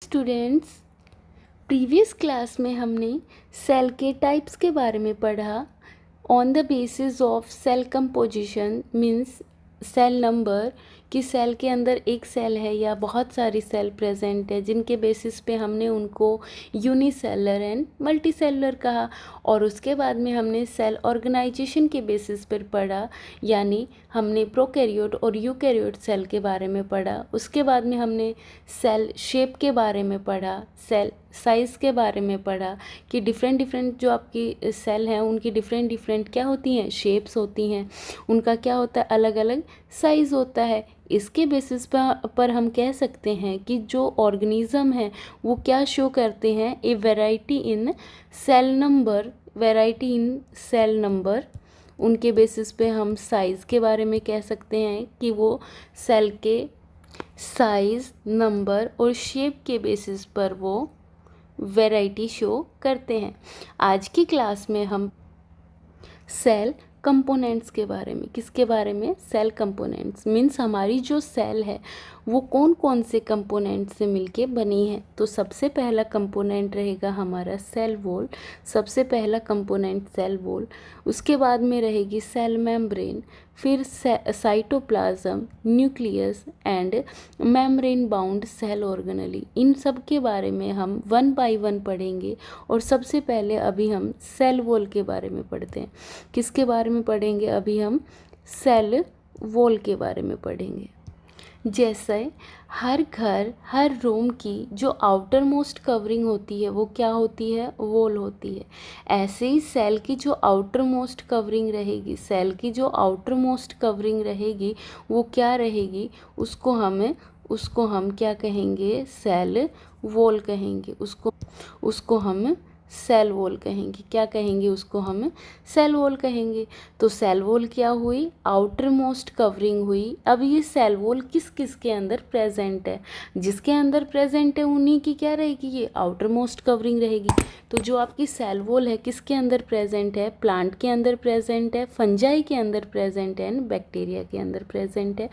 Students, previous class में हमने cell के टाइप्स के बारे में पढ़ा। On the basis of cell composition means cell number, कि सेल के अंदर एक सेल है या बहुत सारी सेल प्रेजेंट है, जिनके बेसिस पे हमने उनको यूनिसेलर एंड मल्टीसेलुलर कहा। और उसके बाद में हमने सेल ऑर्गेनाइजेशन के बेसिस पर पढ़ा, यानी हमने प्रोकैरियोट और यूकैरियोट सेल के बारे में पढ़ा। उसके बाद में हमने सेल शेप के बारे में पढ़ा, सेल साइज़ के बारे में पढ़ा कि डिफरेंट जो आपकी सेल हैं उनकी डिफरेंट क्या होती हैं, शेप्स होती हैं, उनका क्या होता है, अलग अलग साइज़ होता है। इसके बेसिस पर हम कह सकते हैं कि जो ऑर्गेनिज़म है वो क्या शो करते हैं, a variety in cell number. उनके बेसिस पे हम साइज़ के बारे में कह सकते हैं कि वो सेल के साइज़, नंबर और शेप के बेसिस पर वो वैरायटी शो करते हैं। आज की क्लास में हम सेल कंपोनेंट्स के बारे में, किसके बारे में, सेल कंपोनेंट्स मीन्स हमारी जो सेल है वो कौन कौन से कंपोनेंट से मिलके बनी है। तो सबसे पहला कंपोनेंट रहेगा हमारा सेल वॉल, सबसे पहला कंपोनेंट सेल वॉल। उसके बाद में रहेगी सेल मेम्ब्रेन, फिर cytoplasm, nucleus and membrane bound cell organelle. इन सब के बारे में हम 1 बाय 1 पढ़ेंगे। और सबसे पहले अभी हम सेल वॉल के बारे में पढ़ते हैं। किसके बारे में पढ़ेंगे, अभी हम सेल वॉल के बारे में पढ़ेंगे। जैसे हर घर, हर रूम की जो आउटर मोस्ट कवरिंग होती है वो क्या होती है, वॉल होती है। ऐसे ही सेल की जो आउटर मोस्ट कवरिंग रहेगी, सेल की जो आउटर मोस्ट कवरिंग रहेगी वो क्या रहेगी, उसको हम क्या कहेंगे, सेल वॉल कहेंगे। उसको हम सेल वॉल कहेंगे। क्या कहेंगे, उसको हम सेल वॉल कहेंगे। तो सेल वॉल क्या हुई, आउटर मोस्ट कवरिंग हुई। अब ये सेल वॉल किस किस के अंदर प्रेजेंट है, जिसके अंदर प्रेजेंट है उन्हीं की क्या रहेगी, ये आउटर मोस्ट कवरिंग रहेगी। तो जो आपकी सेल वॉल है किसके अंदर प्रेजेंट है, प्लांट के अंदर प्रेजेंट है, फंजाई के अंदर प्रेजेंट है एंड बैक्टीरिया के अंदर प्रेजेंट है।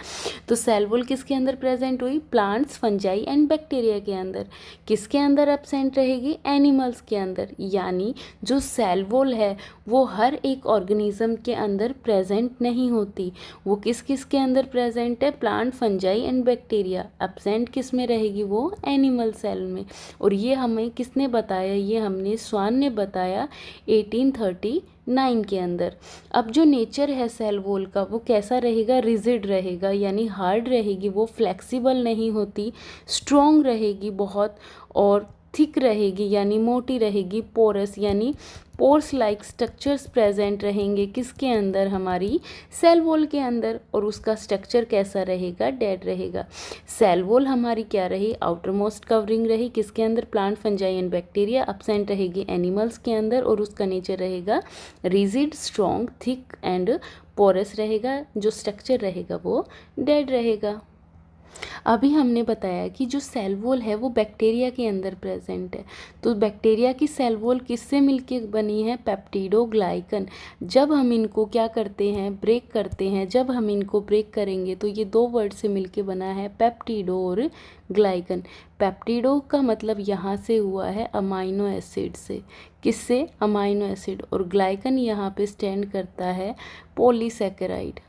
तो सेल वॉल किसके अंदर प्रेजेंट हुई, प्लांट्स, फंजाई एंड बैक्टीरिया के अंदर। किसके अंदर एब्सेंट रहेगी, एनिमल्स के अंदर। यानी जो सेल वॉल है वो हर एक ऑर्गेनिज्म के अंदर प्रेजेंट नहीं होती। वो किस किस के अंदर प्रेजेंट है, plant, fungi and bacteria. Absent किस में रहेगी, वो एनिमल सेल में। और ये हमें किसने बताया, ये हमने स्वान ने बताया 1839 के अंदर। अब जो नेचर है सेल वॉल का वो कैसा रहेगा, रिजिड रहेगा, यानी हार्ड रहेगी, वो फ्लेक्सिबल नहीं होती, स्ट्रॉन्ग रहेगी बहुत, और थिक रहेगी यानी मोटी रहेगी, पोरस यानी पोर्स लाइक स्ट्रक्चर्स प्रेजेंट रहेंगे किसके अंदर, हमारी सेल वॉल के अंदर। और उसका स्ट्रक्चर कैसा रहेगा, डेड रहेगा। सेल वॉल हमारी क्या रही, आउटर मोस्ट कवरिंग रही, किसके अंदर, plant, fungi and bacteria. Absent रहेगी एनिमल्स के अंदर, और उसका नेचर रहेगा rigid, strong, thick and porous रहेगा। जो स्ट्रक्चर रहेगा वो डेड रहेगा। अभी हमने बताया कि जो सेल वॉल है वो बैक्टीरिया के अंदर प्रेजेंट है। तो बैक्टीरिया की सेल वॉल किससे मिलके बनी है, पेप्टिडोग्लाइकन। जब हम इनको क्या करते हैं, ब्रेक करते हैं, जब हम इनको ब्रेक करेंगे तो ये 2 वर्ड से मिलके बना है, पेप्टिडो और ग्लाइकन। पेप्टिडो का मतलब यहाँ से हुआ है अमाइनो एसिड से, किससे, अमाइनो एसिड। और ग्लाइकन यहाँ पे स्टैंड करता है पॉलीसैकेराइड,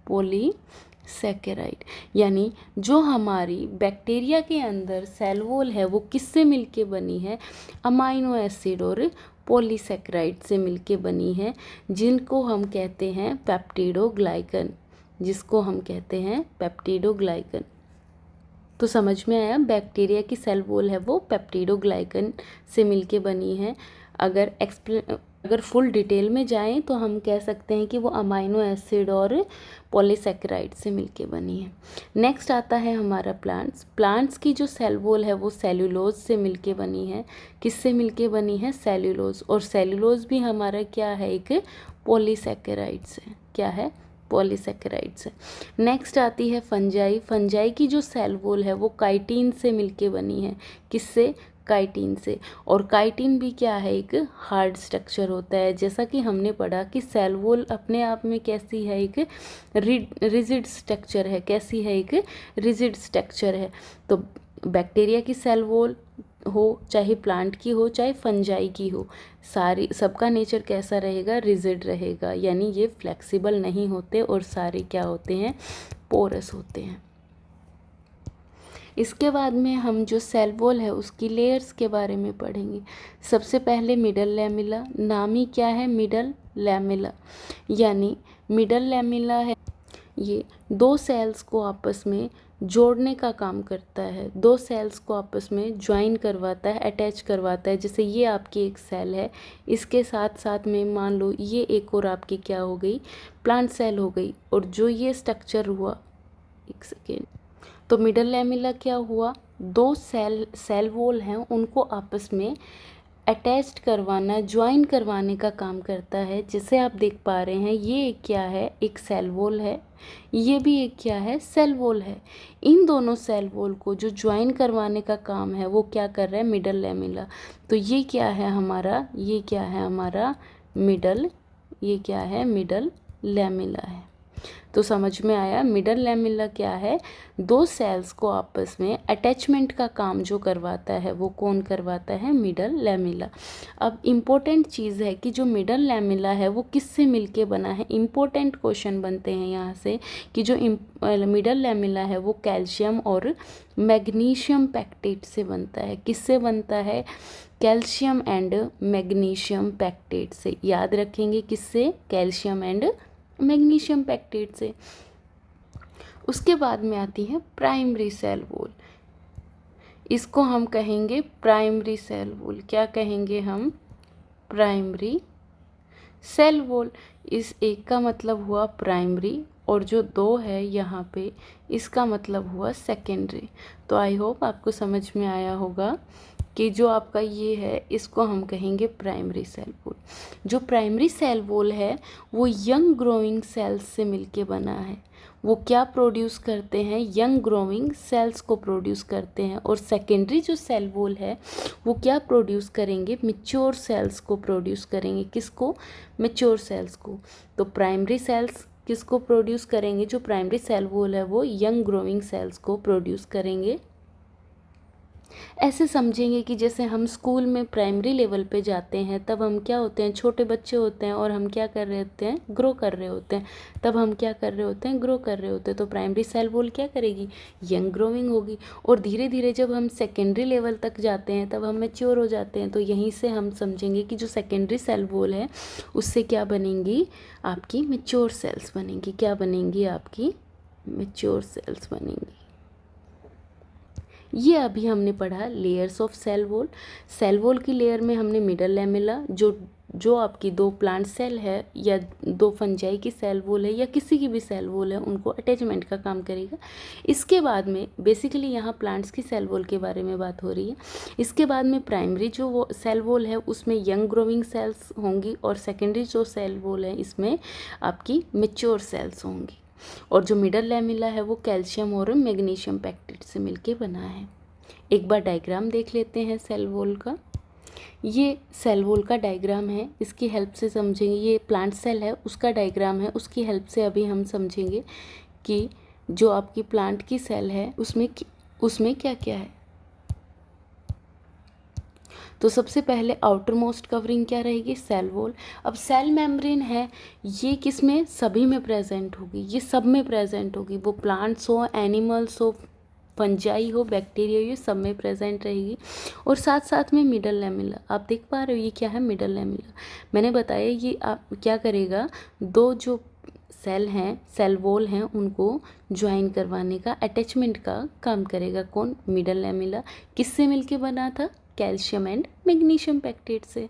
पॉलीसैकेराइड। यानी जो हमारी बैक्टीरिया के अंदर सेल वॉल है वो किससे मिलके बनी है, अमाइनो एसिड और पॉलीसैकेराइड से मिलके बनी है, जिनको हम कहते हैं पेप्टिडोग्लाइकन, जिसको हम कहते हैं पेप्टिडोग्लाइकन। तो समझ में आया, बैक्टीरिया की सेल वॉल है वो पेप्टिडोग्लाइकन से मिलके बनी है। अगर फुल डिटेल में जाएं तो हम कह सकते हैं कि वो अमाइनो एसिड और पॉलीसैकेराइड से मिलके बनी है। नेक्स्ट आता है हमारा प्लांट्स की जो सेल वॉल है वो सेल्यूलोज से मिलके बनी है। किससे मिलके बनी है, सेल्यूलोज। और सेल्यूलोज भी हमारा क्या है, एक पॉलीसैकेराइड से, क्या है, पॉलीसैकेराइड से। नेक्स्ट आती है फंजाई की जो सेल वॉल है वो काइटिन से मिलके बनी है, किससे, काइटिन से। और काइटिन भी क्या है, एक हार्ड स्ट्रक्चर होता है। जैसा कि हमने पढ़ा कि सेल वॉल अपने आप में कैसी है, एक रिजिड स्ट्रक्चर है, कैसी है, एक रिजिड स्ट्रक्चर है। तो बैक्टीरिया की सेल वॉल हो, चाहे प्लांट की हो, चाहे फंजाई की हो, सारी सबका नेचर कैसा रहेगा, रिजिड रहेगा, यानी ये फ्लेक्सिबल नहीं होते और सारे क्या होते हैं, पोरस होते हैं। इसके बाद में हम जो सेल वॉल है उसकी लेयर्स के बारे में पढ़ेंगे। सबसे पहले मिडल लैमेला, नाम ही क्या है, मिडल लैमेला, यानी मिडल लैमेला है ये दो सेल्स को आपस में जोड़ने का काम करता है, दो सेल्स को आपस में ज्वाइन करवाता है, अटैच करवाता है। जैसे ये आपकी एक सेल है, इसके साथ साथ में मान लो ये एक और आपकी क्या हो गई, प्लांट सेल हो गई, और जो ये स्ट्रक्चर हुआ, एक सेकेंड, तो मिडल लैमेला क्या हुआ, दो सेल वॉल हैं उनको आपस में अटैच्ड करवाना, ज्वाइन करवाने का काम करता है। जिसे आप देख पा रहे हैं ये एक क्या है, एक सेल वॉल है, ये भी एक क्या है, सेल वॉल है। इन दोनों सेल वॉल को जो ज्वाइन करवाने का काम है वो क्या कर रहा है, मिडल लैमेला। तो ये क्या है हमारा, ये क्या है हमारा मिडल, ये क्या है, मिडल लैमेला है। तो समझ में आया, मिडल लैमेला क्या है, दो सेल्स को आपस में अटैचमेंट का काम जो करवाता है वो कौन करवाता है, मिडल लैमेला। अब इम्पोर्टेंट चीज़ है कि जो मिडल लैमेला है वो किससे मिलके बना है, इम्पोर्टेंट क्वेश्चन बनते हैं यहाँ से कि जो मिडल लैमेला है वो कैल्शियम और मैग्नीशियम पैक्टेट से बनता है। किससे बनता है, कैल्शियम एंड मैग्नीशियम पैक्टेट से। याद रखेंगे किससे, कैल्शियम एंड मैग्नीशियम पैक्टेट से। उसके बाद में आती है प्राइमरी सेल वॉल, इसको हम कहेंगे प्राइमरी सेल वॉल। क्या कहेंगे हम, प्राइमरी सेल वॉल। इस एक का मतलब हुआ प्राइमरी और जो दो है यहाँ पे इसका मतलब हुआ सेकेंडरी। तो आई होप आपको समझ में आया होगा कि जो आपका ये है इसको हम कहेंगे प्राइमरी सेल वॉल। जो प्राइमरी सेल वॉल है वो यंग ग्रोइंग सेल्स से मिलके बना है। वो क्या प्रोड्यूस करते हैं, यंग ग्रोइंग सेल्स को प्रोड्यूस करते हैं। और सेकेंडरी जो सेल वॉल है वो क्या प्रोड्यूस करेंगे, मैच्योर सेल्स को प्रोड्यूस करेंगे। किसको, मैच्योर सेल्स को। तो प्राइमरी सेल्स किसको प्रोड्यूस करेंगे, जो प्राइमरी सेल वॉल है वो यंग ग्रोइंग सेल्स को प्रोड्यूस करेंगे। ऐसे समझेंगे कि जैसे हम स्कूल में प्राइमरी लेवल पे जाते हैं तब हम क्या होते हैं, छोटे बच्चे होते हैं और हम क्या कर रहे होते हैं, ग्रो कर रहे होते हैं। तब हम क्या कर रहे होते हैं, ग्रो कर रहे होते हैं। तो प्राइमरी सेल वॉल क्या करेगी, यंग ग्रोइंग होगी। और धीरे धीरे जब हम सेकेंडरी लेवल तक जाते हैं तब हम मैच्योर हो जाते हैं। तो यहीं से हम समझेंगे कि जो सेकेंडरी सेल वॉल है उससे क्या बनेंगी, आपकी मैच्योर सेल्स बनेंगी। क्या बनेंगी, आपकी मैच्योर सेल्स बनेंगी। ये अभी हमने पढ़ा layers of cell wall. Cell wall की लेयर में हमने मिडल लैमेला, जो आपकी दो प्लांट सेल है या दो फंजाई की सेल वॉल है या किसी की भी सेल वॉल है उनको अटैचमेंट का काम करेगा। इसके बाद में बेसिकली यहाँ प्लांट्स की सेल वॉल के बारे में बात हो रही है। इसके बाद में प्राइमरी जो वो सेल वॉल है उसमें यंग ग्रोइंग सेल्स होंगी और सेकेंडरी जो सेल वॉल है इसमें आपकी मैच्योर सेल्स होंगी। और जो मिडल लैमेला है वो कैल्शियम और मैग्नीशियम पैक्टेट से मिलके बना है। एक बार डायग्राम देख लेते हैं सेल वॉल का। ये सेल वॉल का डायग्राम है, इसकी हेल्प से समझेंगे। ये प्लांट सेल है उसका डायग्राम है, उसकी हेल्प से अभी हम समझेंगे कि जो आपकी प्लांट की सेल है उसमें क्या क्या है। तो सबसे पहले आउटर मोस्ट कवरिंग क्या रहेगी, सेल वॉल। अब सेल मेम्ब्रेन है, ये किस में, सभी में प्रेजेंट होगी, ये सब में प्रेजेंट होगी। वो प्लांट्स हो, एनिमल्स हो, फंजाई हो, बैक्टीरिया हो, ये सब में प्रेजेंट रहेगी। और साथ साथ में मिडल लैमेला, आप देख पा रहे हो ये क्या है, मिडल लैमेला। मैंने बताया ये आप क्या करेगा, दो जो सेल हैं, सेल वॉल हैं, उनको ज्वाइन करवाने का, अटैचमेंट का काम करेगा। कौन, मिडल लैमेला। किससे मिलके बना था, कैल्शियम एंड मैग्नीशियम पैक्टेट से।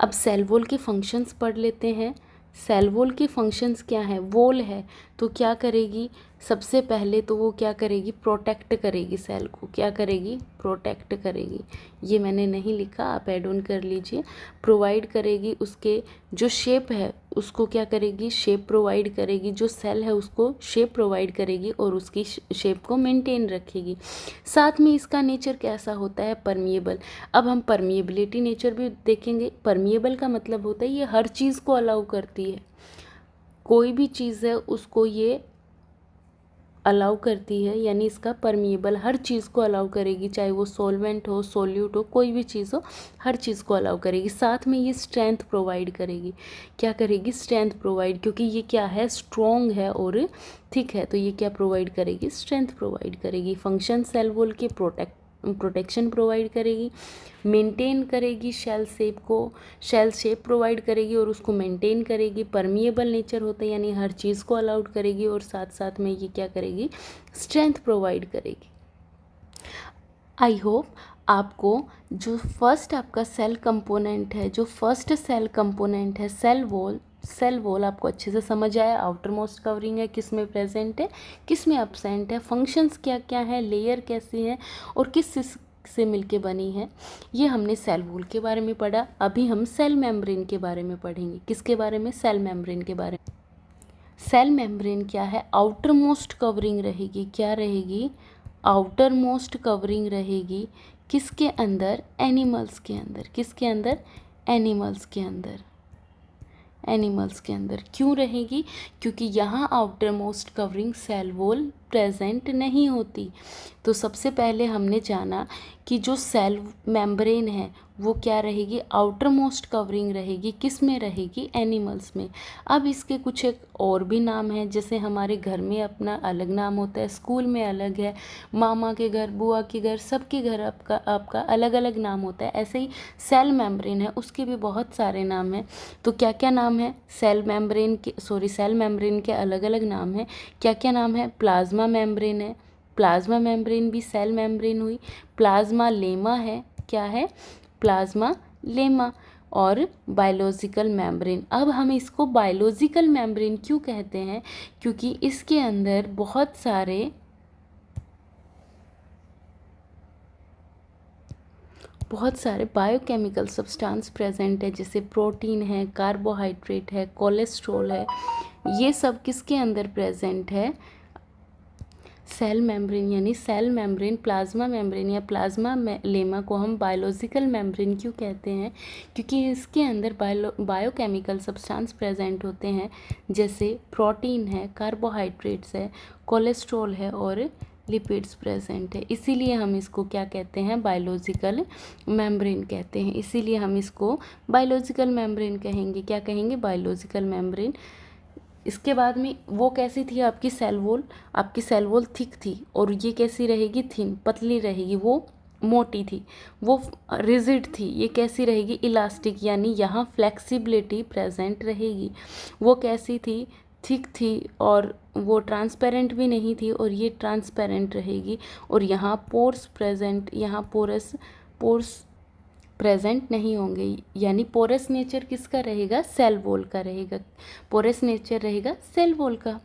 अब सेल वॉल के फंक्शंस पढ़ लेते हैं। सेल वॉल के फंक्शंस क्या है, वॉल है तो क्या करेगी, सबसे पहले तो वो क्या करेगी, प्रोटेक्ट करेगी सेल को। क्या करेगी, प्रोटेक्ट करेगी। ये मैंने नहीं लिखा, आप ऐड ऑन कर लीजिए। प्रोवाइड करेगी, उसके जो शेप है उसको क्या करेगी, शेप प्रोवाइड करेगी। जो सेल है उसको शेप प्रोवाइड करेगी और उसकी शेप को मेंटेन रखेगी। साथ में इसका नेचर कैसा होता है, परमिएबल। अब हम परमिएबिलिटी नेचर भी देखेंगे। परमिएबल का मतलब होता है ये हर चीज़ को अलाउ करती है, कोई भी चीज़ है उसको ये अलाउ करती है, यानी इसका परमिएबल हर चीज़ को अलाउ करेगी, चाहे वो सॉल्वेंट हो, सोल्यूट हो, कोई भी चीज़ हो, हर चीज़ को अलाउ करेगी। साथ में ये स्ट्रेंथ प्रोवाइड करेगी। क्या करेगी? स्ट्रेंथ प्रोवाइड, क्योंकि ये क्या है? स्ट्रॉन्ग है और थिक है, तो ये क्या प्रोवाइड करेगी? स्ट्रेंथ प्रोवाइड करेगी। फंक्शन सेल वॉल के प्रोटेक्शन प्रोवाइड करेगी, मेंटेन करेगी शेल शेप को, शेल शेप प्रोवाइड करेगी और उसको मेंटेन करेगी। परमिएबल नेचर होता है, यानी हर चीज़ को अलाउड करेगी और साथ साथ में ये क्या करेगी? स्ट्रेंथ प्रोवाइड करेगी। आई होप आपको जो फर्स्ट आपका सेल कंपोनेंट है, जो फर्स्ट सेल कंपोनेंट है सेल वॉल आपको अच्छे से समझ आया। आउटर मोस्ट कवरिंग है, किस में प्रेजेंट है, किस में एब्सेंट है, फंक्शंस क्या क्या है, लेयर कैसी है और किस से मिलके बनी है, ये हमने सेल वॉल के बारे में पढ़ा। अभी हम सेल मेम्ब्रेन के बारे में पढ़ेंगे। किसके बारे में? सेल मेम्ब्रेन के बारे में। सेल मेम्ब्रेन क्या है? आउटर मोस्ट कवरिंग रहेगी। क्या रहेगी? आउटर मोस्ट कवरिंग रहेगी। किसके अंदर? एनिमल्स के अंदर। किसके अंदर? एनिमल्स के अंदर। एनिमल्स के अंदर क्यों रहेगी? क्योंकि यहाँ outermost covering cell wall present नहीं होती। तो सबसे पहले हमने जाना कि जो सेल मेम्ब्रेन है वो क्या रहेगी? आउटर मोस्ट कवरिंग रहेगी। किस में रहेगी? एनिमल्स में। अब इसके कुछ एक और भी नाम हैं, जैसे हमारे घर में अपना अलग नाम होता है, स्कूल में अलग है, मामा के घर, बुआ के घर, सबके घर आपका अलग अलग नाम होता है। ऐसे ही सेल मेम्ब्रेन है, उसके भी बहुत सारे नाम हैं। तो क्या क्या नाम है सेल मेम्ब्रेन के अलग अलग नाम हैं। क्या क्या नाम है? प्लाज्मा मेम्ब्रेन है, प्लाज्मा मेम्ब्रेन भी सेल मेम्ब्रेन हुई। प्लाज्मा लेमा है, क्या है? Plasma lemma. और बायोलॉजिकल मेम्ब्रेन। अब हम इसको बायोलॉजिकल मेम्ब्रेन क्यों कहते हैं? क्योंकि इसके अंदर बहुत सारे बायोकेमिकल सब्सटेंस प्रेजेंट है, जैसे प्रोटीन है, कार्बोहाइड्रेट है, कोलेस्ट्रॉल है। ये सब किसके अंदर प्रेजेंट है? Cell membrane. यानी सेल मेम्ब्रेन, प्लाज्मा मेम्ब्रेन या प्लाज्मा लेमा को हम बायोलॉजिकल मेम्ब्रेन क्यों कहते हैं? क्योंकि इसके अंदर बायोकेमिकल सब्सटेंस प्रेजेंट होते हैं, जैसे प्रोटीन है, कार्बोहाइड्रेट्स है, कोलेस्ट्रॉल है और लिपिड्स प्रेजेंट है। इसीलिए हम इसको क्या कहते हैं? बायोलॉजिकल मेम्ब्रेन कहते हैं। इसीलिए हम इसको बायोलॉजिकल मेम्ब्रेन कहेंगे। क्या कहेंगे? Biological membrane. इसके बाद में वो कैसी थी आपकी सेल वॉल? आपकी सेल वॉल थिक थी और ये कैसी रहेगी? थिन, पतली रहेगी। वो मोटी थी, वो रिजिड थी। ये कैसी रहेगी? इलास्टिक, यानी यहाँ फ्लेक्सिबिलिटी प्रेजेंट रहेगी। वो कैसी थी? थिक थी और वो ट्रांसपेरेंट भी नहीं थी और ये ट्रांसपेरेंट रहेगी। और यहाँ पोर्स प्रेजेंट, यहाँ पोर्स प्रेजेंट नहीं होंगे, यानी पोरस नेचर किसका रहेगा? सेल वॉल का रहेगा। पोरस नेचर रहेगा सेल वॉल का।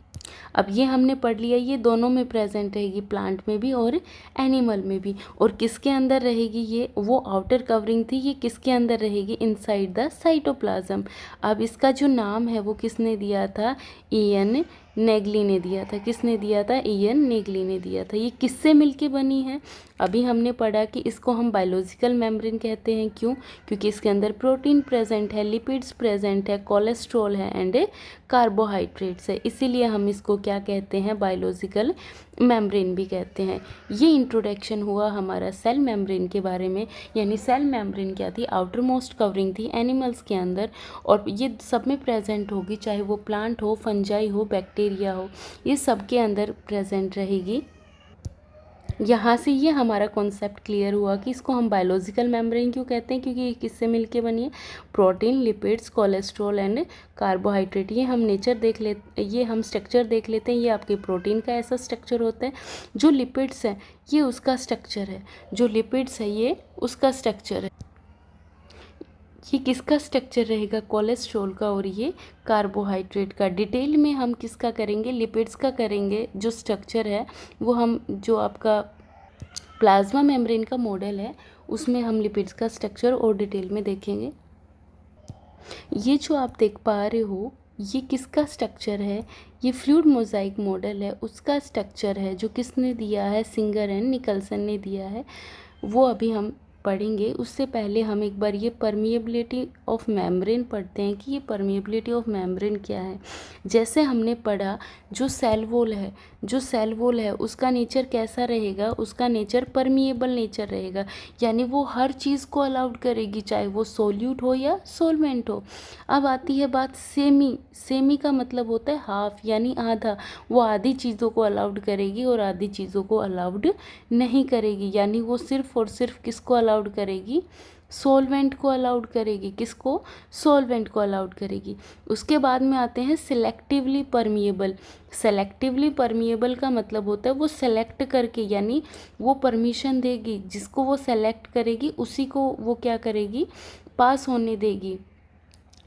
अब ये हमने पढ़ लिया, ये दोनों में प्रेजेंट रहेगी, प्लांट में भी और एनिमल में भी। और किसके अंदर रहेगी? ये वो आउटर कवरिंग थी, ये किसके अंदर रहेगी? Inside the cytoplasm. अब इसका जो नाम है वो किसने दिया था? इयन नेगली ने दिया था। किसने दिया था? इयन नेगली ने दिया था। ये किससे मिलके बनी है? अभी हमने पढ़ा कि इसको हम बायोलॉजिकल मेम्ब्रेन कहते हैं। क्यों? क्योंकि इसके अंदर प्रोटीन प्रेजेंट है, लिपिड्स प्रेजेंट है, कोलेस्ट्रॉल है एंड कार्बोहाइड्रेट्स है। इसीलिए हम इसको क्या कहते हैं? बायोलॉजिकल मेम्ब्रेन भी कहते हैं। ये इंट्रोडक्शन हुआ हमारा सेल मेम्ब्रेन के बारे में। यानी सेल मेम्ब्रेन क्या थी? आउटर मोस्ट कवरिंग थी एनिमल्स के अंदर और ये सब में प्रेजेंट होगी, चाहे वो प्लांट हो, फंजाई हो, बैक्टीरिया हो, ये सब के अंदर प्रेजेंट रहेगी। यहाँ से ये हमारा कॉन्सेप्ट क्लियर हुआ कि इसको हम बायोलॉजिकल मेम्ब्रेन क्यों कहते हैं, क्योंकि ये किससे मिलके बनी है? Protein, lipids, cholesterol and carbohydrate. ये हम ये हम स्ट्रक्चर देख लेते हैं। ये आपके प्रोटीन का ऐसा स्ट्रक्चर होता है, जो लिपिड्स है ये उसका स्ट्रक्चर है, जो लिपिड्स है ये उसका स्ट्रक्चर है। ये किसका स्ट्रक्चर रहेगा? कोलेस्ट्रॉल का और ये कार्बोहाइड्रेट का। डिटेल में हम किसका करेंगे? लिपिड्स का करेंगे। जो स्ट्रक्चर है वो हम, जो आपका प्लाज्मा मेम्ब्रेन का मॉडल है उसमें हम लिपिड्स का स्ट्रक्चर और डिटेल में देखेंगे। ये जो आप देख पा रहे हो ये किसका स्ट्रक्चर है? ये फ्लूइड मोज़ाइक मॉडल है, उसका स्ट्रक्चर है, जो किसने दिया है? सिंगर एंड निकलसन ने दिया है। वो अभी हम पढ़ेंगे उससे पहले हम एक बार ये परमिएबिलिटी ऑफ मेम्ब्रेन पढ़ते हैं कि ये परमिएबिलिटी ऑफ मेम्ब्रेन क्या है। जैसे हमने पढ़ा जो सेल वॉल है उसका नेचर कैसा रहेगा, उसका नेचर परमिएबल नेचर रहेगा, यानी वो हर चीज़ को अलाउड करेगी, चाहे वो सोल्यूट हो या सोलवेंट हो। अब आती है बात सेमी का मतलब होता है हाफ, यानी आधा। वो आधी चीज़ों को अलाउड करेगी और आधी चीज़ों को अलाउड नहीं करेगी, यानी वो सिर्फ और सिर्फ किसको अलाउड करेगी, सोलवेंट को अलाउड करेगी। किसको, सोलवेंट को अलाउड करेगी। उसके बाद में आते हैं सिलेक्टिवली परमिएबल। सेलेक्टिवली परमिएबल का मतलब होता है वो सेलेक्ट करके, यानी वो परमिशन देगी, जिसको वो सेलेक्ट करेगी उसी को वो क्या करेगी, पास होने देगी,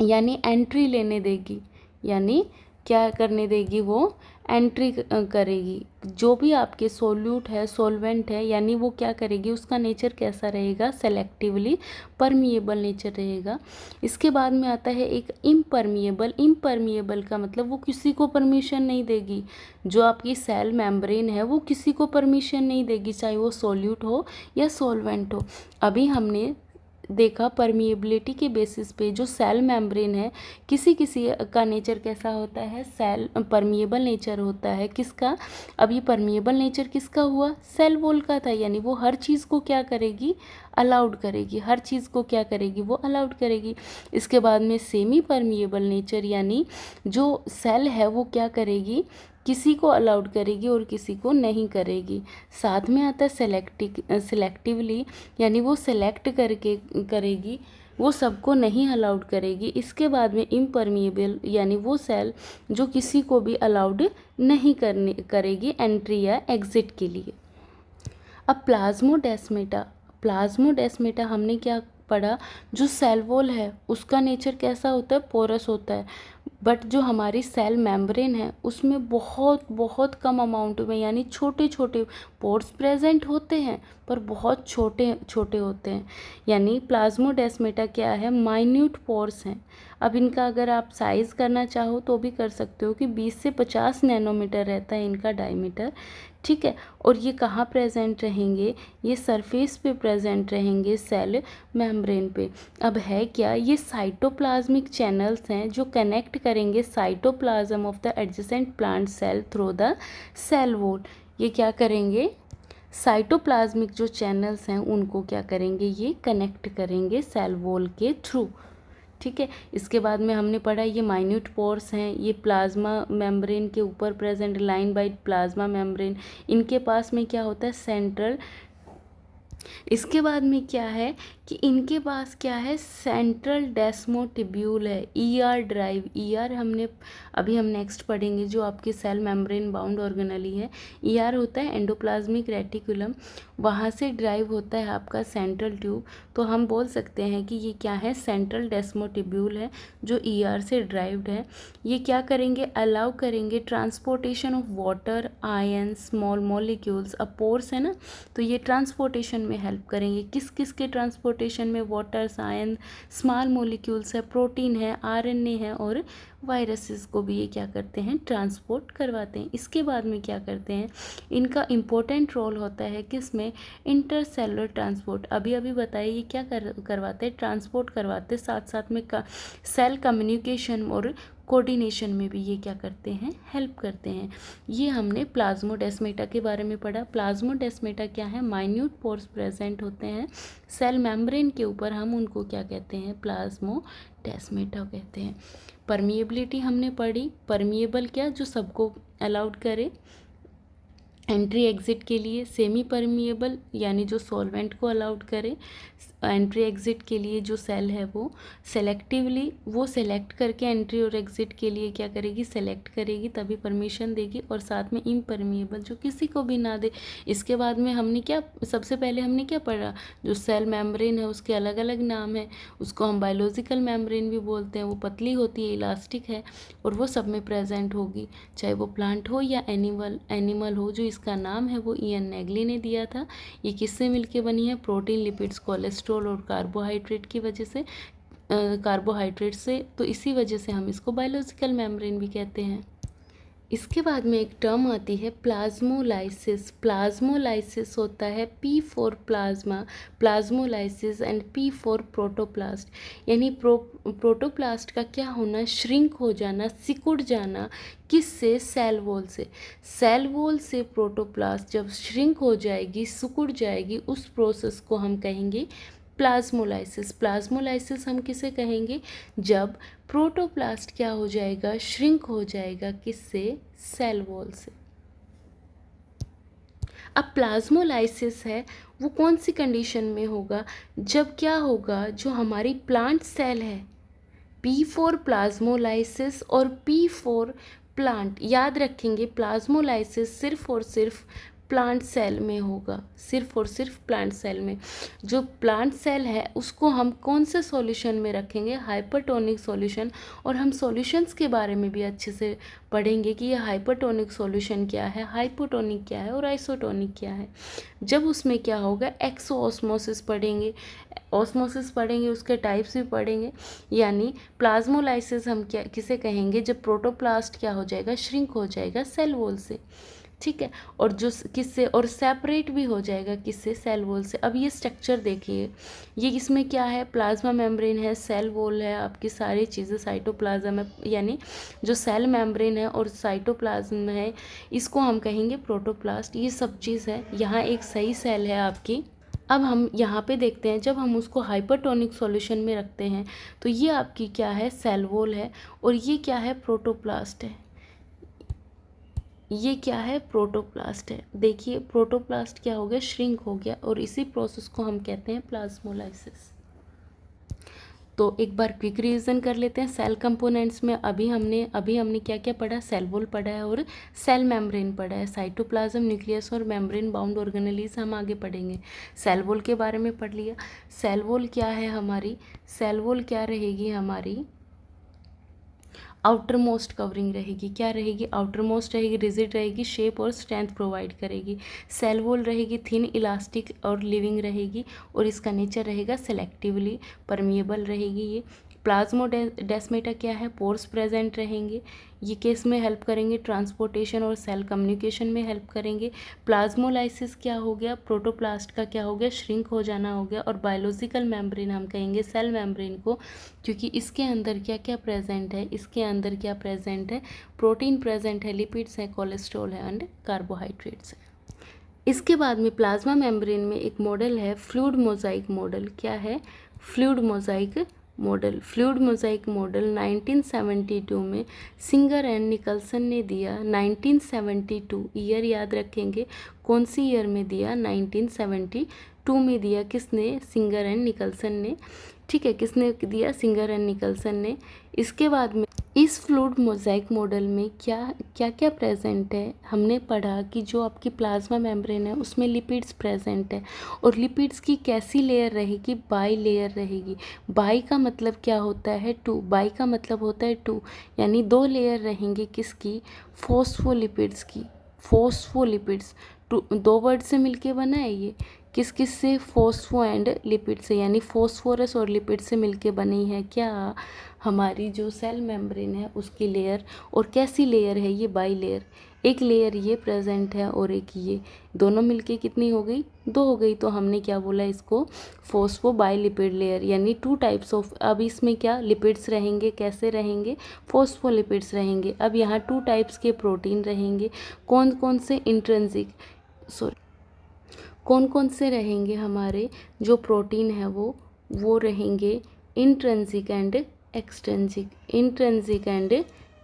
यानी एंट्री लेने देगी, यानी क्या करने देगी, वो एंट्री करेगी। जो भी आपके सोल्यूट है, सोलवेंट है, यानी वो क्या करेगी, उसका नेचर कैसा रहेगा, सेलेक्टिवली परमिएबल नेचर रहेगा। इसके बाद में आता है एक इम्परमिएबल का मतलब वो किसी को परमिशन नहीं देगी। जो आपकी सेल मेम्ब्रेन है वो किसी को परमिशन नहीं देगी, चाहे वो सोल्यूट हो या सोलवेंट हो। अभी हमने देखा परमिएबिलिटी के बेसिस पे जो सेल मेम्ब्रेन है किसी किसी का नेचर कैसा होता है, सेल परमिएबल नेचर होता है। किसका, अब ये परमिएबल नेचर किसका हुआ, सेल वॉल का था, यानी वो हर चीज़ को क्या करेगी, अलाउड करेगी, हर चीज़ को क्या करेगी, वो अलाउड करेगी। इसके बाद में सेमी परमिएबल नेचर, यानी जो सेल है वो क्या करेगी, किसी को अलाउड करेगी और किसी को नहीं करेगी। साथ में आता है सिलेक्टिवली, यानी वो सेलेक्ट करके करेगी, वो सबको नहीं अलाउड करेगी। इसके बाद में इम्परमिएबल, यानी वो सेल जो किसी को भी अलाउड नहीं करेगी एंट्री या एग्जिट के लिए। अब प्लाज्मोडेस्मेटा हमने क्या पढ़ा, जो सेल वॉल है उसका नेचर कैसा होता है, पोरस होता है। बट जो हमारी सेल मेम्ब्रेन है उसमें बहुत बहुत कम अमाउंट में, यानी छोटे छोटे पोर्स प्रेजेंट होते हैं पर बहुत छोटे छोटे होते हैं। यानी प्लाज्मोडेस्मेटा क्या है, माइन्यूट पोर्स हैं। अब इनका अगर आप साइज़ करना चाहो तो भी कर सकते हो कि 20 से 50 नैनोमीटर रहता है इनका डायमीटर, ठीक है। और ये कहाँ प्रेजेंट रहेंगे, ये सरफेस पे प्रेजेंट रहेंगे सेल मेम्ब्रेन पे। अब है क्या, ये साइटोप्लाज्मिक चैनल्स हैं जो कनेक्ट करेंगे cytoplasm of the adjacent plant cell through the cell wall. ये क्या करेंगे, साइटोप्लाज्मिक जो चैनल्स हैं उनको क्या करेंगे, ये कनेक्ट करेंगे सेल वॉल के थ्रू, ठीक है। इसके बाद में हमने पढ़ा ये माइन्यूट पोर्स हैं, ये प्लाज्मा मेम्ब्रेन के ऊपर present line by plasma membrane, इनके पास में क्या होता है, सेंट्रल। इसके बाद में क्या है कि इनके पास क्या है, सेंट्रल डेस्मोटिब्यूल है, ईआर ड्राइव। ईआर हम नेक्स्ट पढ़ेंगे जो आपके सेल मेम्ब्रेन बाउंड ऑर्गेनेली है। ईआर होता है एंडोप्लाज्मिक रेटिकुलम, वहाँ से ड्राइव होता है आपका सेंट्रल ट्यूब। तो हम बोल सकते हैं कि ये क्या है, सेंट्रल डेस्मोटिब्यूल है जो ईआर से ड्राइव्ड है। ये क्या करेंगे, अलाउ करेंगे transportation of water, ion, small molecules. अब पोर्स है ना, तो ये ट्रांसपोर्टेशन में हेल्प करेंगे। किस किस के ट्रांसपोर्टेशन में, वाटर, आयन, स्मॉल मॉलिक्यूल्स है, प्रोटीन है, आरएनए है और वायरसेस को भी ये क्या करते हैं, ट्रांसपोर्ट करवाते हैं। इसके बाद में क्या करते हैं, इनका इम्पोर्टेंट रोल होता है किसमें, इंटरसेलुलर ट्रांसपोर्ट। अभी बताइए ये क्या करवाते हैं, ट्रांसपोर्ट करवाते, साथ साथ में सेल कम्युनिकेशन और कोऑर्डिनेशन में भी ये क्या करते हैं, हेल्प करते हैं। ये हमने प्लाज्मोडेस्मेटा के बारे में पढ़ा। प्लाज्मोडेस्मेटा क्या है, माइन्यूट पोर्स प्रेजेंट होते हैं सेल मेम्ब्रेन के ऊपर, हम उनको क्या कहते हैं, प्लाज्मोडेस्मेटा कहते हैं। परमिएबिलिटी हमने पढ़ी, परमिएबल क्या, जो सबको अलाउड करे एंट्री एग्जिट के लिए। सेमी परमिएबल यानी जो सॉल्वेंट को अलाउड करे एंट्री एग्जिट के लिए। जो सेल है वो सेलेक्टिवली, वो सेलेक्ट करके एंट्री और एग्जिट के लिए क्या करेगी, सेलेक्ट करेगी तभी परमिशन देगी। और साथ में इम्परमिएबल, जो किसी को भी ना दे। इसके बाद में हमने क्या, सबसे पहले हमने क्या पढ़ा, जो सेल मेम्ब्रेन है उसके अलग अलग नाम है। उसको हम बायोलॉजिकल मेम्ब्रेन भी बोलते हैं। वो पतली होती है, इलास्टिक है और वो सब में प्रेजेंट होगी, चाहे वो प्लांट हो या एनिमल हो। जो इसका नाम है वो इयन नेगली ने दिया था। ये किससे मिलके बनी है, प्रोटीन, लिपिड्स, कोलेस्ट्रॉल और कार्बोहाइड्रेट की वजह से, कार्बोहाइड्रेट से। तो इसी वजह से हम इसको बायोलॉजिकल मेम्ब्रेन भी कहते हैं। इसके बाद में एक टर्म आती है प्लाज्मोलाइसिस। प्लाज्मोलाइसिस होता है P for plasma, plasmolysis, and P for protoplast. यानी प्रोटोप्लास्ट का क्या होना, श्रिंक हो जाना, सिकुड़ जाना। किससे? सेल वॉल से। सेल वॉल से प्रोटोप्लास्ट जब श्रिंक हो जाएगी, सिकुड़ जाएगी, उस प्रोसेस को हम कहेंगे प्लाज्मोलाइसिस। प्लाज्मोलाइसिस हम किसे कहेंगे? जब प्रोटोप्लास्ट क्या हो जाएगा, श्रिंक हो जाएगा, किससे? सेल वॉल से। अब प्लाज्मोलाइसिस है वो कौन सी कंडीशन में होगा? जब क्या होगा, जो हमारी प्लांट सेल है, P फॉर प्लाज्मोलाइसिस और P फॉर प्लांट, याद रखेंगे प्लाज्मोलाइसिस सिर्फ और सिर्फ प्लांट सेल में होगा, सिर्फ और सिर्फ प्लांट सेल में। जो प्लांट सेल है उसको हम कौन से सॉल्यूशन में रखेंगे? Hypertonic solution. और हम सॉल्यूशंस के बारे में भी अच्छे से पढ़ेंगे कि ये हाइपरटोनिक सॉल्यूशन क्या है, हाइपोटोनिक क्या है और आइसोटोनिक क्या है। जब उसमें क्या होगा, एक्सो ऑस्मोसिस पढ़ेंगे, ऑस्मोसिस पढ़ेंगे, उसके टाइप्स भी पढ़ेंगे। यानी प्लाज्मोलाइसिस हम क्या किसे कहेंगे? जब प्रोटोप्लास्ट क्या हो जाएगा, श्रिंक हो जाएगा सेल वॉल से, ठीक है। और जो किससे, और सेपरेट भी हो जाएगा किससे? सेल वॉल से। अब ये स्ट्रक्चर देखिए, ये इसमें क्या है, प्लाज्मा मेम्ब्रेन है, सेल वॉल है, आपकी सारी चीज़ें साइटोप्लाज्म है, यानी जो सेल मेम्ब्रेन है और साइटोप्लाज्म है, इसको हम कहेंगे प्रोटोप्लास्ट। ये सब चीज़ है। यहाँ एक सही सेल है आपकी। अब हम यहाँ पे देखते हैं, जब हम उसको हाइपरटोनिक सॉल्यूशन में रखते हैं तो ये आपकी क्या है, सेल वॉल है, और ये क्या है, प्रोटोप्लास्ट है। ये क्या है, प्रोटोप्लास्ट है। देखिए प्रोटोप्लास्ट क्या हो गया, श्रिंक हो गया, और इसी प्रोसेस को हम कहते हैं प्लाज्मोलाइसिस। तो एक बार क्विक रिवीजन कर लेते हैं सेल कंपोनेंट्स में। अभी हमने क्या क्या पढ़ा, सेल वॉल पढ़ा है और सेल मेम्ब्रेन पढ़ा है, साइटोप्लाज्म, न्यूक्लियस और मेम्ब्रेन बाउंड ऑर्गेनेलीज हम आगे पढ़ेंगे। सेल वॉल के बारे में पढ़ लिया। सेल वॉल क्या है हमारी, सेल वॉल क्या रहेगी हमारी, आउटर मोस्ट कवरिंग रहेगी। क्या रहेगी, आउटर मोस्ट रहेगी, रिजिड रहेगी, शेप और स्ट्रेंथ प्रोवाइड करेगी। सेल वॉल रहेगी थिन, इलास्टिक और लिविंग रहेगी, और इसका नेचर रहेगा सेलेक्टिवली परमिएबल रहेगी। ये प्लाज्मोडेस्माटा क्या है, पोर्स प्रेजेंट रहेंगे। ये केस में हेल्प करेंगे, ट्रांसपोर्टेशन और सेल कम्युनिकेशन में हेल्प करेंगे। प्लाज्मोलाइसिस क्या हो गया, प्रोटोप्लास्ट का क्या हो गया, श्रिंक हो जाना हो गया। और बायोलॉजिकल मेम्ब्रेन हम कहेंगे सेल मेम्ब्रेन को, क्योंकि इसके अंदर क्या क्या प्रेजेंट है, इसके अंदर क्या प्रेजेंट है, प्रोटीन प्रेजेंट है, लिपिड्स है, कोलेस्ट्रॉल है एंड कार्बोहाइड्रेट्स है। इसके बाद में प्लाज्मा मेम्ब्रेन में एक मॉडल है फ्लूइड मोजाइक मॉडल। क्या है, fluid Mosaic model. Fluid Mosaic model 1972 में सिंगर एंड निकल्सन ने दिया। 1972 ईयर याद रखेंगे, कौन सी ईयर में दिया, 1972 में दिया। किसने, सिंगर एंड निकल्सन ने, ठीक है, किसने दिया, सिंगर एंड निकल्सन ने। इसके बाद में इस फ्लूइड मोजाइक मॉडल में क्या क्या प्रेजेंट है, हमने पढ़ा कि जो आपकी प्लाज्मा मेम्ब्रेन है उसमें लिपिड्स प्रेजेंट है, और लिपिड्स की कैसी लेयर रहेगी, बाई लेयर रहेगी। बाई का मतलब क्या होता है, टू, बाई का मतलब होता है टू, यानी दो लेयर रहेंगी किसकी, फॉस्फोलिपिड्स की। फॉस्फोलिपिड्स दो वर्ड से मिलके बना है ये, किस किस से, फॉस्फो एंड लिपिड से, यानी फॉस्फोरस और लिपिड से मिलके बनी है क्या, हमारी जो सेल मेम्ब्रेन है उसकी लेयर। और कैसी लेयर है ये, बाई लेयर। एक लेयर ये प्रेजेंट है और एक ये, दोनों मिलके कितनी हो गई, दो हो गई। तो हमने क्या बोला इसको, फॉस्फो बाई लिपिड लेयर, यानी टू टाइप्स ऑफ। अब इसमें क्या लिपिड्स रहेंगे, कैसे रहेंगे, फॉस्फोलिपिड्स रहेंगे। अब यहाँ टू टाइप्स के प्रोटीन रहेंगे। कौन कौन से, इंट्रिंसिक, सॉरी, कौन कौन से रहेंगे हमारे जो प्रोटीन है वो रहेंगे intrinsic and extrinsic. Intrinsic and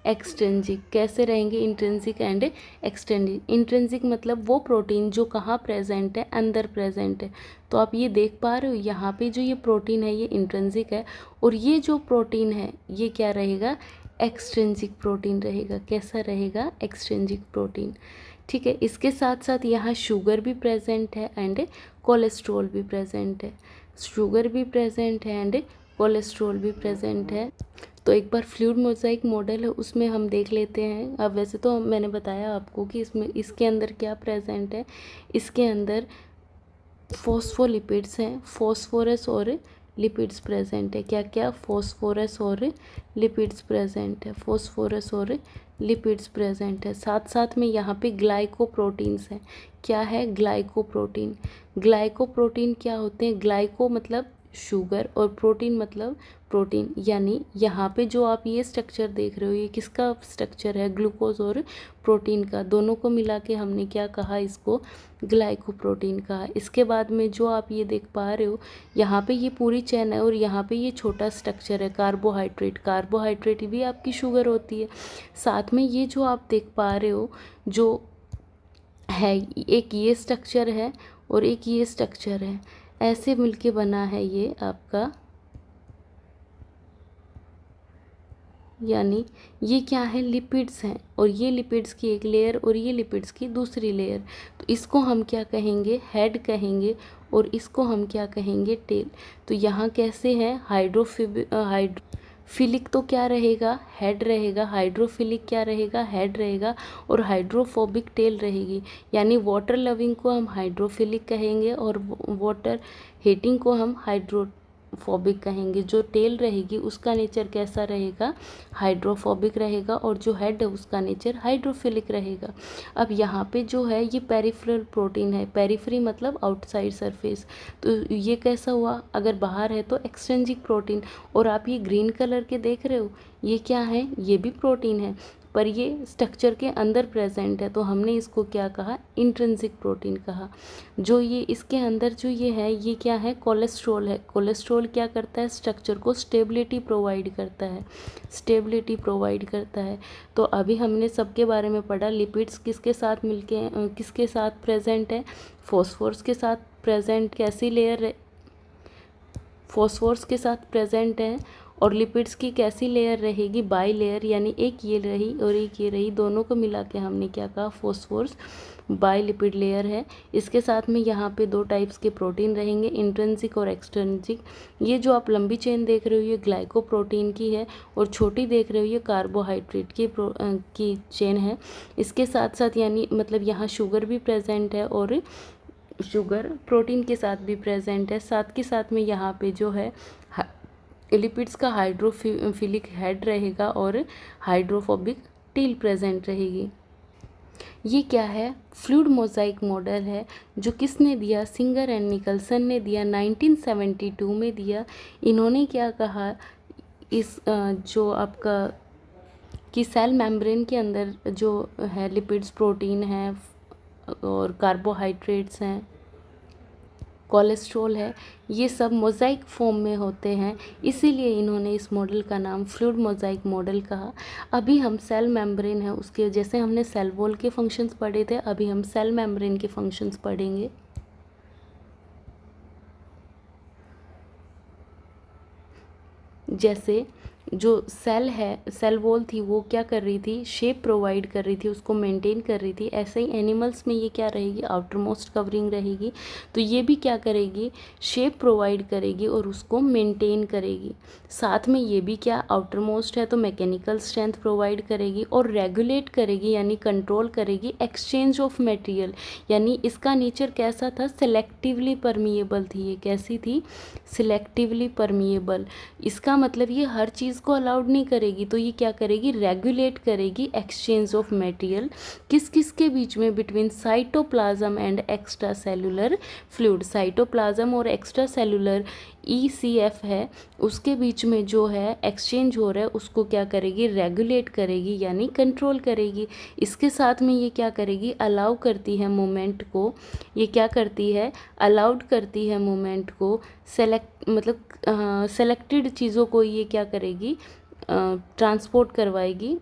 extrinsic कैसे रहेंगे, इंट्रिंसिक एंड एक्सट्रिंसिक। इंट्रिंसिक मतलब वो प्रोटीन जो कहाँ प्रेजेंट है, अंदर प्रेजेंट है। तो आप ये देख पा रहे हो यहाँ पे जो ये प्रोटीन है ये इंट्रिंसिक है, और ये जो प्रोटीन है ये क्या रहेगा, एक्सट्रिंसिक प्रोटीन रहेगा। कैसा रहेगा, एक्सट्रिंसिक प्रोटीन, ठीक है। इसके साथ साथ यहाँ शुगर भी प्रेजेंट है एंड कोलेस्ट्रॉल भी प्रेजेंट है। शुगर भी प्रेजेंट है एंड कोलेस्ट्रॉल भी प्रेजेंट है। तो एक बार फ्लूइड मोजाइक मॉडल है उसमें हम देख लेते हैं। अब वैसे तो मैंने बताया आपको कि इसके अंदर क्या प्रेजेंट है, इसके अंदर फॉस्फोलिपिड्स हैं, फॉस्फोरस और लिपिड्स प्रेजेंट है। क्या क्या, फॉस्फोरस और लिपिड्स प्रेजेंट है, फॉस्फोरस और लिपिड्स प्रेजेंट है। साथ साथ में यहाँ पे ग्लाइकोप्रोटीन्स है। क्या है? ग्लाइकोप्रोटीन। ग्लाइकोप्रोटीन क्या होते हैं? ग्लाइको मतलब शुगर और प्रोटीन मतलब प्रोटीन, यानी यहाँ पे जो आप ये स्ट्रक्चर देख रहे हो ये किसका स्ट्रक्चर है? ग्लूकोज और प्रोटीन का, दोनों को मिला के हमने क्या कहा? इसको ग्लाइकोप्रोटीन कहा। इसके बाद में जो आप ये देख पा रहे हो यहाँ पे ये पूरी चेन है और यहाँ पे ये छोटा स्ट्रक्चर है कार्बोहाइड्रेट। कार्बोहाइड्रेट भी आपकी शुगर होती है। साथ में ये जो आप देख पा रहे हो जो है, एक ये स्ट्रक्चर है और एक ये स्ट्रक्चर है, ऐसे मिलके बना है ये आपका, यानी ये क्या है? लिपिड्स हैं और ये लिपिड्स की एक लेयर और ये लिपिड्स की दूसरी लेयर। तो इसको हम क्या कहेंगे? हेड कहेंगे और इसको हम क्या कहेंगे? टेल। तो यहाँ कैसे है? हाइड्रोफिलिक तो क्या रहेगा? हेड रहेगा। हाइड्रोफिलिक क्या रहेगा? हेड रहेगा। और हाइड्रोफोबिक टेल रहेगी। यानी वाटर लविंग को हम हाइड्रोफिलिक कहेंगे और वाटर हेटिंग को हम हाइड्रोफोबिक कहेंगे। जो टेल रहेगी उसका नेचर कैसा रहेगा? हाइड्रोफोबिक रहेगा और जो हेड है उसका नेचर हाइड्रोफिलिक रहेगा। अब यहाँ पे जो है ये पेरिफेरल प्रोटीन है। पेरिफेरी मतलब आउटसाइड सरफेस। तो ये कैसा हुआ? अगर बाहर है तो एक्सट्रिंसिक प्रोटीन। और आप ये ग्रीन कलर के देख रहे हो ये क्या है? ये भी प्रोटीन है पर ये स्ट्रक्चर के अंदर प्रेजेंट है, तो हमने इसको क्या कहा? इंट्रिंसिक प्रोटीन कहा। जो ये इसके अंदर जो ये है ये क्या है? कोलेस्ट्रॉल है। कोलेस्ट्रॉल क्या करता है? स्ट्रक्चर को स्टेबिलिटी प्रोवाइड करता है। स्टेबिलिटी प्रोवाइड करता है। तो अभी हमने सबके बारे में पढ़ा। लिपिड्स किसके साथ मिलके किसके साथ प्रेजेंट है? फॉस्फोरस के साथ प्रेजेंट। कैसी लेयर है? फॉस्फोरस के साथ प्रेजेंट है। और लिपिड्स की कैसी लेयर रहेगी? बाई लेयर, यानी एक ये रही और एक ये रही, दोनों को मिला के हमने क्या कहा? फॉस्फोरस बाई लिपिड लेयर है। इसके साथ में यहाँ पे दो टाइप्स के प्रोटीन रहेंगे, इंट्रिंसिक और एक्सट्रिंसिक। ये जो आप लंबी चेन देख रहे हो ये ग्लाइकोप्रोटीन की है और छोटी देख रहे हो ये कार्बोहाइड्रेट की चेन है। इसके साथ साथ यानी मतलब यहाँ शुगर भी प्रेजेंट है और शुगर प्रोटीन के साथ भी प्रेजेंट है। साथ के साथ में यहाँ पे जो है लिपिड्स का हाइड्रोफिलिक हेड रहेगा और हाइड्रोफोबिक टेल प्रेजेंट रहेगी। ये क्या है? फ्लूइड मोज़ाइक मॉडल है जो किसने दिया? सिंगर एंड निकलसन ने दिया, 1972 में दिया। इन्होंने क्या कहा? इस जो आपका कि सेल मेम्ब्रेन के अंदर जो है लिपिड्स, प्रोटीन है और कार्बोहाइड्रेट्स हैं, कोलेस्ट्रॉल है, ये सब मोज़ाइक फॉर्म में होते हैं। इसीलिए इन्होंने इस मॉडल का नाम फ्लूइड मोज़ाइक मॉडल कहा। अभी हम सेल मेम्ब्रेन है उसके, जैसे हमने सेल वॉल के फंक्शंस पढ़े थे, अभी हम सेल मेम्ब्रेन के फंक्शंस पढ़ेंगे। जैसे जो सेल है, सेल वॉल थी वो क्या कर रही थी? शेप प्रोवाइड कर रही थी, उसको मेंटेन कर रही थी। ऐसे ही एनिमल्स में ये क्या रहेगी? आउटर मोस्ट कवरिंग रहेगी। तो ये भी क्या करेगी? शेप प्रोवाइड करेगी और उसको मेंटेन करेगी। साथ में ये भी क्या? आउटर मोस्ट है तो मैकेनिकल स्ट्रेंथ प्रोवाइड करेगी और रेगुलेट करेगी यानी कंट्रोल करेगी एक्सचेंज ऑफ मटेरियल। यानी इसका नेचर कैसा था? सिलेक्टिवली परमिएबल थी। ये कैसी थी? Selectively permeable. इसका मतलब ये हर चीज़ को अलाउड नहीं करेगी, तो ये क्या करेगी? रेगुलेट करेगी एक्सचेंज ऑफ मटेरियल। किस किस के बीच में? Between cytoplasm and extra cellular fluid. Cytoplasm और एक्स्ट्रा सेलुलर ECF है, उसके बीच में जो है एक्सचेंज हो रहा है उसको क्या करेगी? रेगुलेट करेगी यानी कंट्रोल करेगी। इसके साथ में ये क्या करेगी? अलाउ करती है मूवमेंट को। ये क्या करती है? अलाउड करती है मूवमेंट को। सेलेक्टेड चीज़ों को ये क्या करेगी? ट्रांसपोर्ट करवाएगी।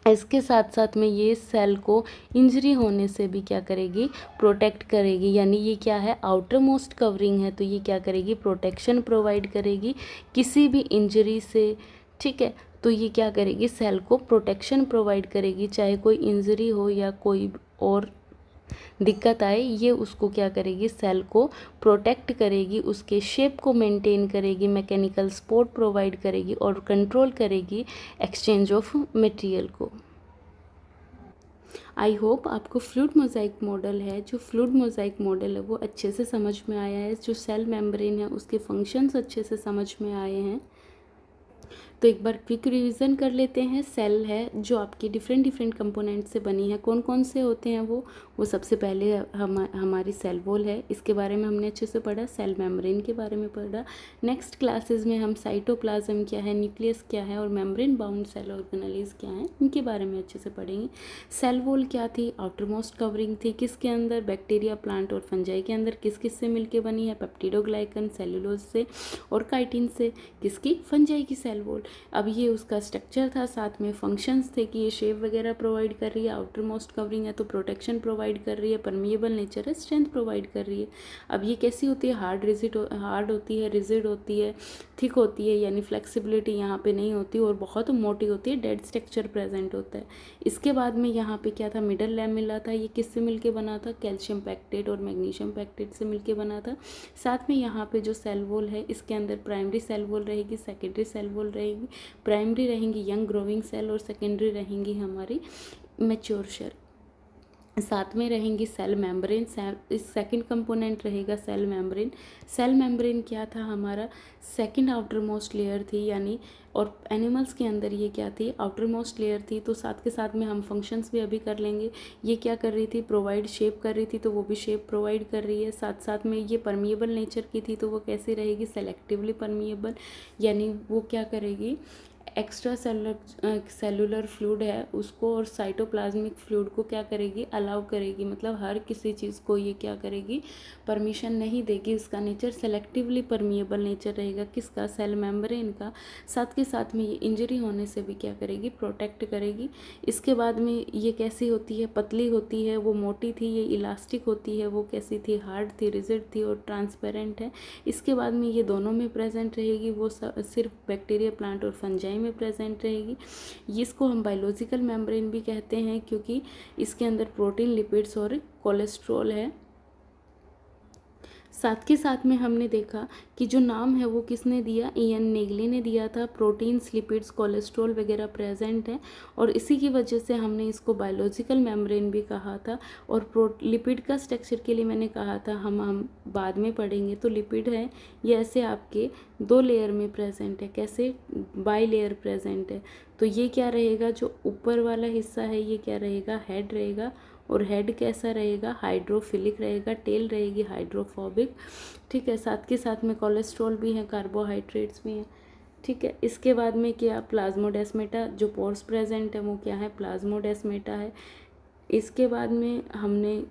इसके साथ साथ में ये सेल को इंजरी होने से भी क्या करेगी? प्रोटेक्ट करेगी। यानी ये क्या है? आउटर मोस्ट कवरिंग है तो ये क्या करेगी? प्रोटेक्शन प्रोवाइड करेगी किसी भी इंजरी से। ठीक है, तो ये क्या करेगी? सेल को प्रोटेक्शन प्रोवाइड करेगी, चाहे कोई इंजरी हो या कोई और दिक्कत आए, ये उसको क्या करेगी? सेल को प्रोटेक्ट करेगी, उसके शेप को मेंटेन करेगी, मैकेनिकल सपोर्ट प्रोवाइड करेगी और कंट्रोल करेगी एक्सचेंज ऑफ मटेरियल को। आई होप आपको फ्लूइड मोज़ाइक मॉडल है, जो फ्लूइड मोज़ाइक मॉडल है वो अच्छे से समझ में आया है। जो सेल मेम्ब्रेन है उसके फंक्शंस अच्छे से समझ में आए हैं। तो एक बार क्विक रिवीजन कर लेते हैं। सेल है जो आपकी डिफरेंट डिफरेंट कंपोनेंट से बनी है, कौन कौन से होते हैं वो सबसे पहले हमारी सेल वॉल है, इसके बारे में हमने अच्छे से पढ़ा। सेल मेम्ब्रेन के बारे में पढ़ा। नेक्स्ट क्लासेस में हम साइटोप्लाज्म क्या है, न्यूक्लियस क्या है और मेम्ब्रेन बाउंड सेल ऑर्गेनेल्स क्या हैं, इनके बारे में अच्छे से पढ़ेंगे। सेल वॉल क्या थी, आउटर मोस्ट कवरिंग थी, किसके अंदर, बैक्टीरिया, प्लांट और फंजाई के अंदर। किस किस से मिलके बनी है, पेप्टिडोग्लाइकन, सेलुलोज से और काइटिन से। किसकी, फंजाई की सेल वॉल। अब ये उसका स्ट्रक्चर था, साथ में फंक्शंस थे कि ये शेप वगैरह प्रोवाइड कर रही है, आउटर मोस्ट कवरिंग है तो प्रोटेक्शन प्रोवाइड कर रही है, परमिएबल नेचर है, स्ट्रेंथ प्रोवाइड कर रही है। अब ये कैसी होती है, हार्ड होती है, रिजिड होती है, थिक होती है, यानी फ्लेक्सिबिलिटी यहाँ पे नहीं होती और बहुत मोटी होती है, डेड स्ट्रक्चर प्रेजेंट होता है। इसके बाद में यहाँ पे क्या था, मिडल लैब मिला था, ये किससे मिलके बना था, कैल्शियम पैक्टेट और मैग्नीशियम पैक्टेट से मिलके बना था। साथ में यहाँ पे जो सेल वॉल है इसके अंदर प्राइमरी सेल वॉल रहेगी, सेकेंडरी सेल वॉल रहेगी। प्राइमरी रहेंगी यंग ग्रोविंग सेल और सेकेंडरी रहेंगी हमारी मैच्योर सेल। साथ में रहेंगी सेल मेम्ब्रेन। इस सेकंड कंपोनेंट रहेगा सेल मेम्ब्रेन। सेल मेम्ब्रेन क्या था, हमारा सेकंड आउटर मोस्ट लेयर थी, यानी और एनिमल्स के अंदर ये क्या थी, आउटर मोस्ट लेयर थी। तो साथ के साथ में हम फंक्शंस भी अभी कर लेंगे। ये क्या कर रही थी, प्रोवाइड शेप कर रही थी, तो वो भी शेप प्रोवाइड कर रही है। साथ साथ में ये परमिएबल नेचर की थी, तो वो कैसी रहेगी, सेलेक्टिवली परमिएबल, यानी वो क्या करेगी, एक्स्ट्रा सेलुलर फ्लूइड है उसको और साइटोप्लाज्मिक फ्लूइड को क्या करेगी, अलाउ करेगी। मतलब हर किसी चीज़ को ये क्या करेगी, परमिशन नहीं देगी। इसका नेचर सेलेक्टिवली परमिएबल नेचर रहेगा, किसका, सेल मेम्ब्रेन का। साथ के साथ में ये इंजरी होने से भी क्या करेगी, प्रोटेक्ट करेगी। इसके बाद में ये कैसी होती है, पतली होती है, वो मोटी थी, ये इलास्टिक होती है, वो कैसी थी, हार्ड थी, रिजिड थी और ट्रांसपेरेंट है। इसके बाद में ये दोनों में प्रेजेंट रहेगी, वो सिर्फ बैक्टीरिया, प्लांट और फंजाई में प्रेजेंट रहेगी। इसको हम बायोलॉजिकल मेम्ब्रेन भी कहते हैं क्योंकि इसके अंदर प्रोटीन, लिपिड्स और कोलेस्ट्रॉल है। साथ के साथ में हमने देखा कि जो नाम है वो किसने दिया, इयन नेगली ने दिया था। प्रोटीन्स, लिपिड्स, कोलेस्ट्रॉल वगैरह प्रेजेंट है और इसी की वजह से हमने इसको बायोलॉजिकल मेम्ब्रेन भी कहा था। और लिपिड का स्ट्रक्चर के लिए मैंने कहा था हम बाद में पढ़ेंगे। तो लिपिड है ये ऐसे आपके 2 लेयर में प्रेजेंट है, कैसे, बाई लेयर प्रेजेंट है। तो ये क्या रहेगा, जो ऊपर वाला हिस्सा है ये क्या रहेगा, हेड रहेगा और हेड कैसा रहेगा, हाइड्रोफिलिक रहेगा, टेल रहेगी हाइड्रोफोबिक। ठीक है, साथ के साथ में कोलेस्ट्रॉल भी है, कार्बोहाइड्रेट्स भी हैं। ठीक है, इसके बाद में क्या, प्लाज्मोडेस्मेटा, जो पोर्स प्रेजेंट है वो क्या है, प्लाज्मोडेस्मेटा है। इसके बाद में हमने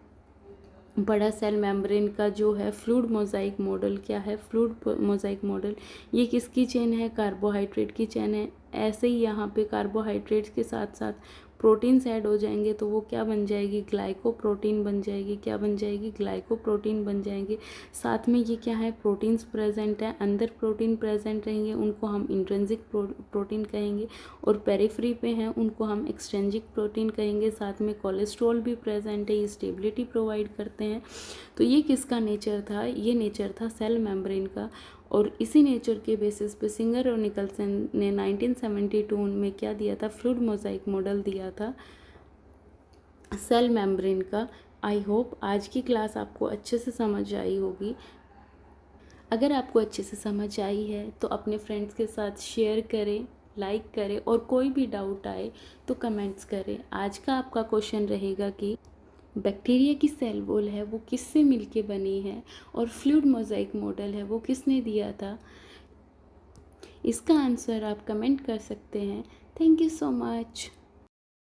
बड़ा सेल मेम्ब्रेन का जो है फ्लूइड मोजाइक मॉडल क्या है, फ्लूइड मोजाइक मॉडल, ये किसकी चेन है, कार्बोहाइड्रेट की चेन है। ऐसे ही यहाँ पे कार्बोहाइड्रेट्स के साथ साथ प्रोटीन्स ऐड हो जाएंगे तो वो क्या बन जाएगी, ग्लाइकोप्रोटीन बन जाएगी। क्या बन जाएगी, ग्लाइकोप्रोटीन बन जाएंगे। साथ में ये क्या है, प्रोटीन्स प्रेजेंट है, अंदर प्रोटीन प्रेजेंट रहेंगे, उनको हम इंट्रिंसिक प्रोटीन कहेंगे और पेरिफेरी पे हैं उनको हम एक्सट्रिंसिक प्रोटीन कहेंगे। साथ में कोलेस्ट्रॉल भी प्रेजेंट है, ये स्टेबिलिटी प्रोवाइड करते हैं। तो ये किसका नेचर था, ये नेचर था सेल मेम्ब्रेन का। और इसी नेचर के बेसिस पे सिंगर और निकलसन ने 1972 में क्या दिया था, फ्लूइड मोजाइक मॉडल दिया था सेल मेम्ब्रेन का। आई होप आज की क्लास आपको अच्छे से समझ आई होगी। अगर आपको अच्छे से समझ आई है तो अपने फ्रेंड्स के साथ शेयर करें, लाइक करें और कोई भी डाउट आए तो कमेंट्स करें। आज का आपका क्वेश्चन रहेगा कि बैक्टीरिया की सेल वॉल है वो किससे मिलके बनी है और फ्लूइड मोजाइक मॉडल है वो किसने दिया था। इसका आंसर आप कमेंट कर सकते हैं। Thank you so much.